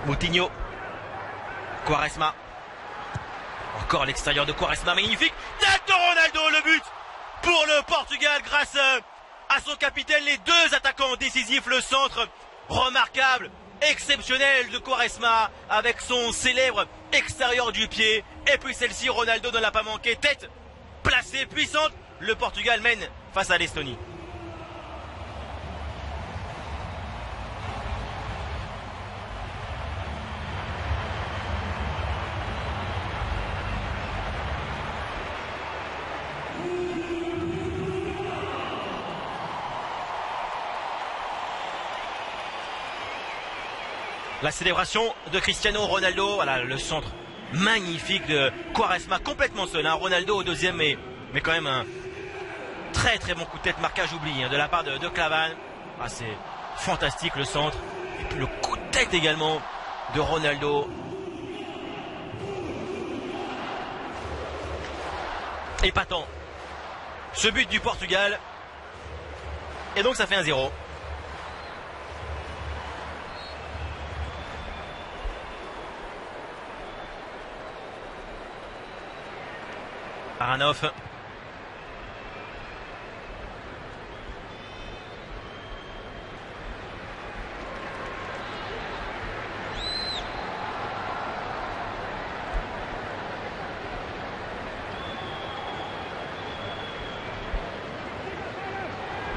Moutinho. Quaresma. Encore à l'extérieur de Quaresma, magnifique. Neto Ronaldo, le but pour le Portugal grâce à son capitaine. Les deux attaquants décisifs, le centre remarquable, exceptionnel de Quaresma avec son célèbre extérieur du pied. Et puis celle-ci, Ronaldo ne l'a pas manqué, tête placée, puissante. Le Portugal mène face à l'Estonie. La célébration de Cristiano Ronaldo, voilà le centre magnifique de Quaresma, complètement seul, hein. Ronaldo au deuxième, mais quand même un très très bon coup de tête, marquage oublié de la part de Clavan. Ah, c'est fantastique le centre, et puis le coup de tête également de Ronaldo. Épatant ce but du Portugal, et donc ça fait 1-0. Baranov.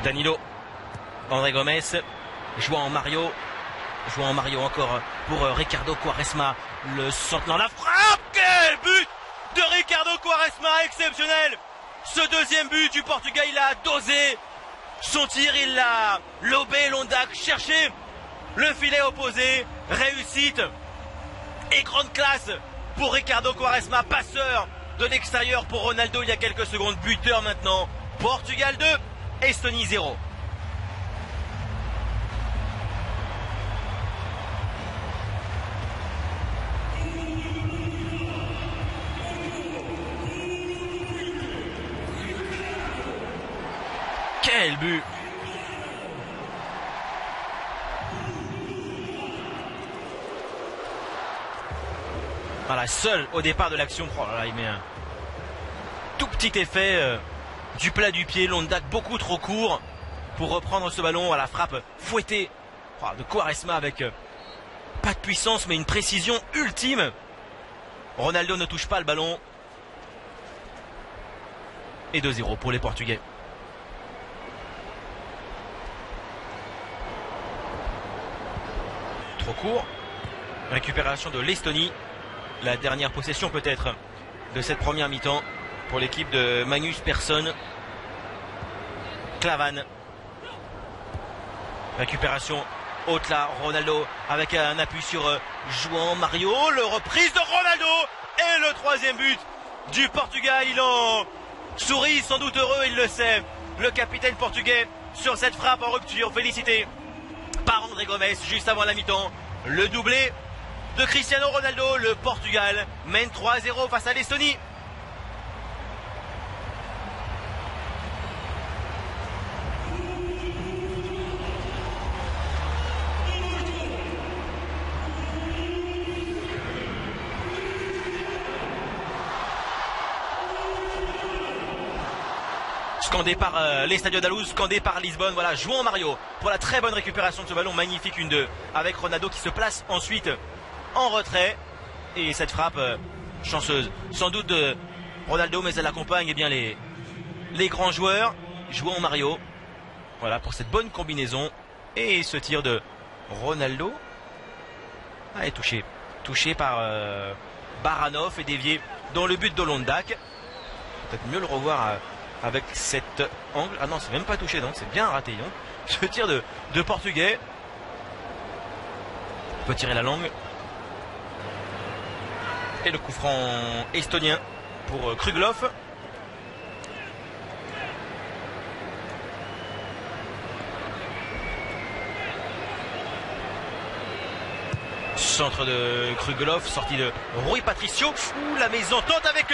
Danilo. André Gomes. João Mario encore pour Ricardo Quaresma. Le centre dans la frappe. Quel but de Ricardo Quaresma, exceptionnel. Ce deuxième but du Portugal, il a dosé son tir, il l'a lobé, Londak cherché le filet opposé, réussite et grande classe pour Ricardo Quaresma, passeur de l'extérieur pour Ronaldo il y a quelques secondes, buteur maintenant. Portugal 2, Estonie 0. Quel but! Voilà, seul au départ de l'action. Oh là là, il met un tout petit effet du plat du pied. Londak beaucoup trop court pour reprendre ce ballon. À la frappe fouettée de Quaresma avec pas de puissance mais une précision ultime. Ronaldo ne touche pas le ballon. Et 2-0 pour les Portugais. Trop court. Récupération de l'Estonie. La dernière possession peut-être de cette première mi-temps pour l'équipe de Magnus Persson. Clavan. Récupération haute là. Ronaldo avec un appui sur João Mario. Le reprise de Ronaldo. Et le troisième but du Portugal. Il en sourit, sans doute heureux, il le sait. Le capitaine portugais sur cette frappe en rupture. Félicité par André Gomes juste avant la mi-temps. Le doublé de Cristiano Ronaldo. Le Portugal mène 3-0 face à l'Estonie. Scandé par l'Estadio da Luz, scandé par Lisbonne. Voilà, João Mario pour la très bonne récupération de ce ballon. Magnifique 1-2 avec Ronaldo qui se place ensuite en retrait. Et cette frappe chanceuse, sans doute de Ronaldo, mais elle accompagne eh bien, les grands joueurs. João Mario. Voilà pour cette bonne combinaison. Et ce tir de Ronaldo est touché. Touché par Baranov et dévié dans le but de Londak. Peut-être mieux le revoir avec cet angle. Ah non, c'est même pas touché, donc c'est bien raté. Donc. Ce tir de Portugais. On peut tirer la langue. Et le coup franc estonien pour Kruglov. Centre de Kruglov, sortie de Rui Patricio. Ouh, la mésentente avec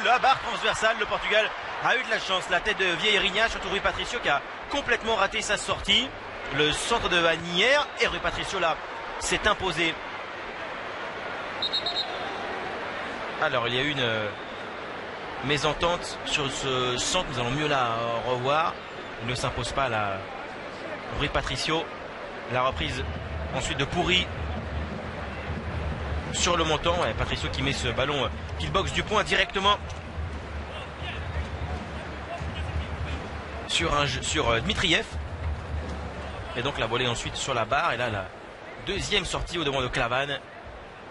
la barre transversale. Le Portugal a eu de la chance. La tête de Vieirinha, surtout Rui Patricio qui a complètement raté sa sortie. Le centre de Anière et Rui Patricio là s'est imposé Alors il y a eu une mésentente sur ce centre, nous allons mieux la revoir. Il ne s'impose pas la Rui Patricio. La reprise ensuite de Pourri sur le montant. Ouais, Patricio qui met ce ballon kickbox du point directement sur Dmitriev. Et donc la volée ensuite sur la barre. Et là la deuxième sortie au devant de Clavan.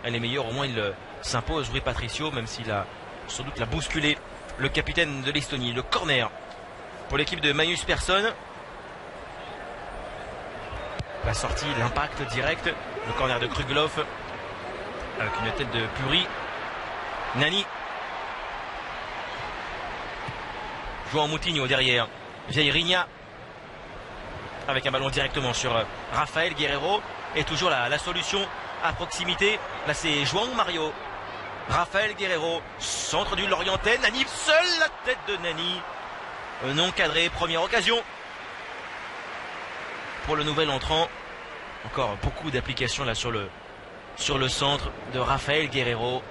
Elle est meilleure, au moins il s'impose Rui Patricio, même s'il a sans doute bousculé le capitaine de l'Estonie. Le corner pour l'équipe de Magnus Persson. La sortie, l'impact direct. Le corner de Kruglov avec une tête de Puri. Nani. João Moutinho derrière. Vieirinha avec un ballon directement sur Rafael Guerreiro. Et toujours la solution à proximité. Là c'est João Mario. Rafael Guerreiro, centre du Lorientais. Nani, seule la tête de Nani. Non cadré, première occasion pour le nouvel entrant. Encore beaucoup d'applications là sur le centre de Rafael Guerreiro.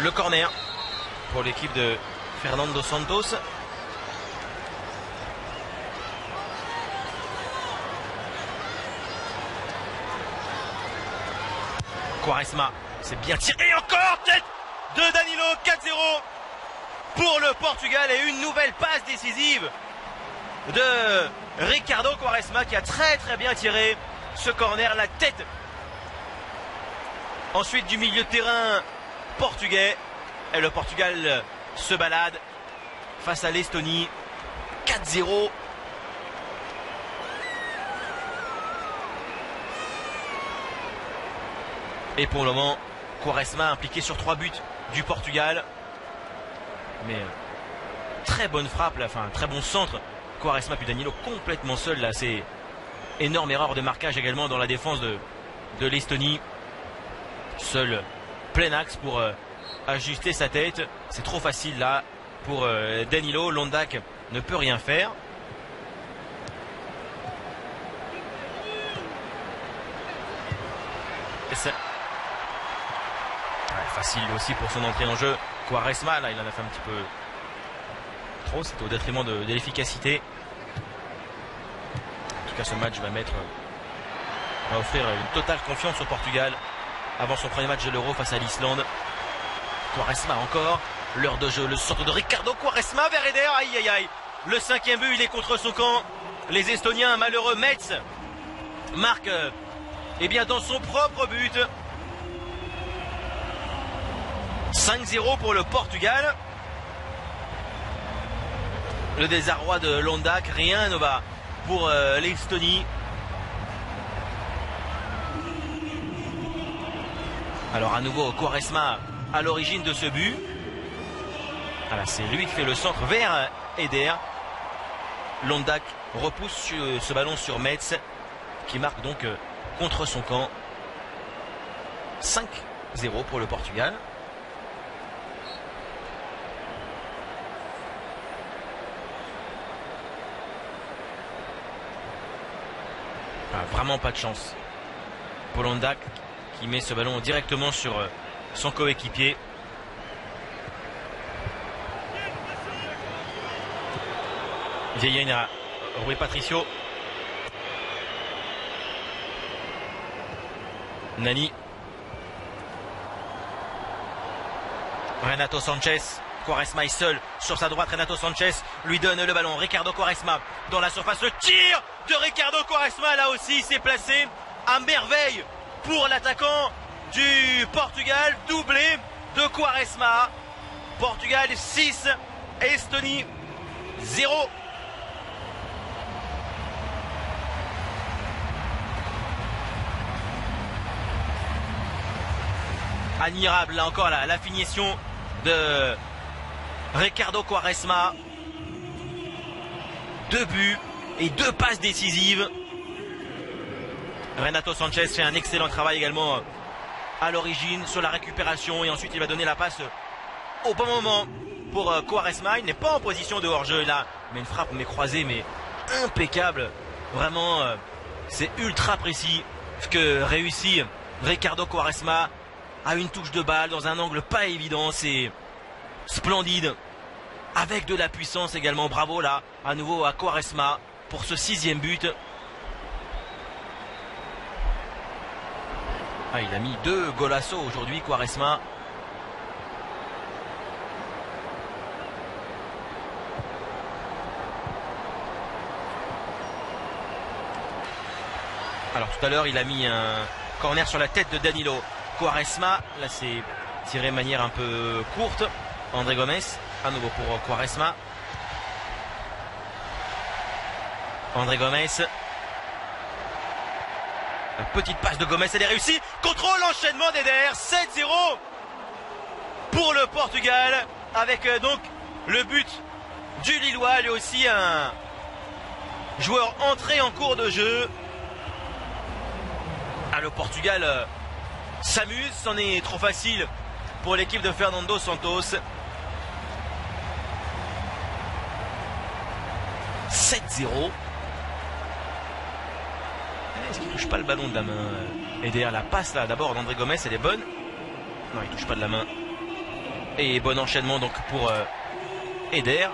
Le corner pour l'équipe de Fernando Santos. Quaresma, c'est bien tiré, encore tête de Danilo, 4-0 pour le Portugal et une nouvelle passe décisive de Ricardo Quaresma qui a très bien tiré ce corner, la tête ensuite du milieu de terrain portugais. Et le Portugal se balade face à l'Estonie. 4-0. Et pour le moment, Quaresma impliqué sur 3 buts du Portugal. Mais très bonne frappe, là, enfin très bon centre. Quaresma puis Danilo complètement seul là. C'est énorme erreur de marquage également dans la défense de l'Estonie. Seul plein axe pour ajuster sa tête. C'est trop facile là pour Danilo. Londak ne peut rien faire. Ouais, facile aussi pour son entrée en jeu. Quaresma là il en a fait un petit peu trop. C'était au détriment de l'efficacité. En tout cas ce match va offrir une totale confiance au Portugal avant son premier match de l'Euro face à l'Islande. Quaresma encore. L'heure de jeu, le centre de Ricardo Quaresma vers Eder. Aïe aïe aïe. Le 5e but, il est contre son camp. Les Estoniens, malheureux. Metz marque bien dans son propre but. 5-0 pour le Portugal. Le désarroi de Londak. Rien ne va pour l'Estonie. Alors à nouveau Quaresma à l'origine de ce but. Voilà, c'est lui qui fait le centre vers Eder. Londak repousse ce ballon sur Metz qui marque donc contre son camp. 5-0 pour le Portugal. Vraiment pas de chance pour Londak qui met ce ballon directement sur son coéquipier. Vieirinha, Rui Patricio. Nani. Renato Sanchez. Quaresma est seul sur sa droite. Renato Sanchez lui donne le ballon. Ricardo Quaresma dans la surface. Le tir de Ricardo Quaresma là aussi s'est placé à merveille pour l'attaquant du Portugal. Doublé de Quaresma. Portugal 6, Estonie 0. Admirable là encore la finition de Ricardo Quaresma. 2 buts et 2 passes décisives. Renato Sanchez fait un excellent travail également à l'origine sur la récupération et ensuite il va donner la passe au bon moment pour Quaresma. Il n'est pas en position de hors-jeu là, mais une frappe mais croisée mais impeccable. Vraiment, c'est ultra précis ce que réussit Ricardo Quaresma à une touche de balle dans un angle pas évident. C'est splendide avec de la puissance également. Bravo là à nouveau à Quaresma pour ce 6e but. Ah, il a mis 2 golassos aujourd'hui, Quaresma. Alors tout à l'heure, il a mis un corner sur la tête de Danilo. Quaresma, là c'est tiré de manière un peu courte. André Gomes, à nouveau pour Quaresma. André Gomes. La petite passe de Gomes, elle est réussie. Contrôle, l'enchaînement d'Eder. 7-0 pour le Portugal. Avec donc le but du Lillois. Lui aussi un joueur entré en cours de jeu. Ah, le Portugal s'amuse. C'en est trop facile pour l'équipe de Fernando Santos. 7-0. Est-ce qu'il touche pas le ballon de la main et derrière la passe là d'abord d'André Gomes, elle est bonne. Non, il touche pas de la main. Et bon enchaînement donc pour Eder.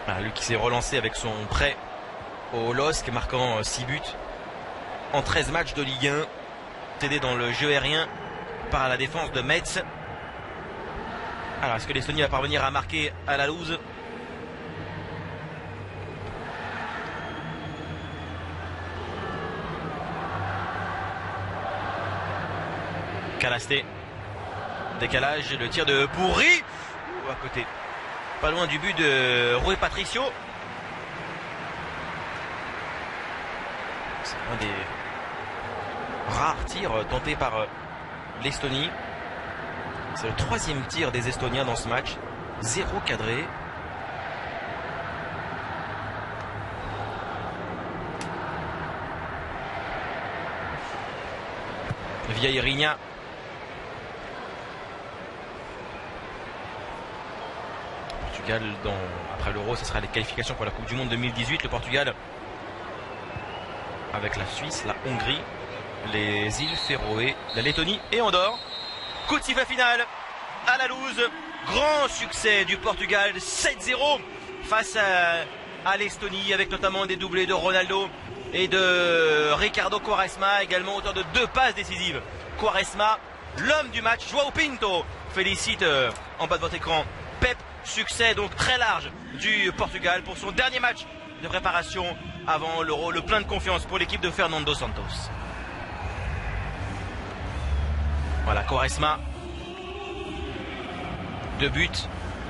Ah, lui qui s'est relancé avec son prêt au LOSC, marquant 6 buts en 13 matchs de Ligue 1, aidé dans le jeu aérien par la défense de Metz. Alors est-ce que l'Estonie va parvenir à marquer à la loose? Calasté, décalage, le tir de Bourri à côté. Pas loin du but de Rui Patricio. C'est un des rares tirs tentés par l'Estonie. C'est le 3e tir des Estoniens dans ce match. 0 cadré. Vieirinha. Après l'Euro, ce sera les qualifications pour la Coupe du Monde 2018. Le Portugal avec la Suisse, la Hongrie, les îles Féroé, la Lettonie et Andorre. Coup de sifflet final à la loose. Grand succès du Portugal, 7-0 face à l'Estonie, avec notamment des doublés de Ronaldo et de Ricardo Quaresma, également auteur de 2 passes décisives. Quaresma, l'homme du match. João Pinto félicite en bas de votre écran Pep. Succès donc très large du Portugal pour son dernier match de préparation avant l'Euro. Le plein de confiance pour l'équipe de Fernando Santos. Voilà, Quaresma. 2 buts,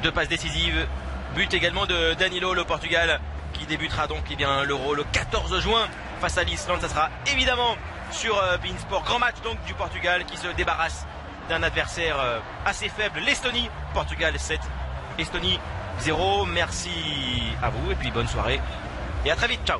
2 passes décisives. But également de Danilo, le Portugal, qui débutera donc l'Euro le 14 juin face à l'Islande. Ça sera évidemment sur beIN Sport. Grand match donc du Portugal qui se débarrasse d'un adversaire assez faible, l'Estonie. Portugal 7. Estonie 0, merci à vous et puis bonne soirée et à très vite, ciao.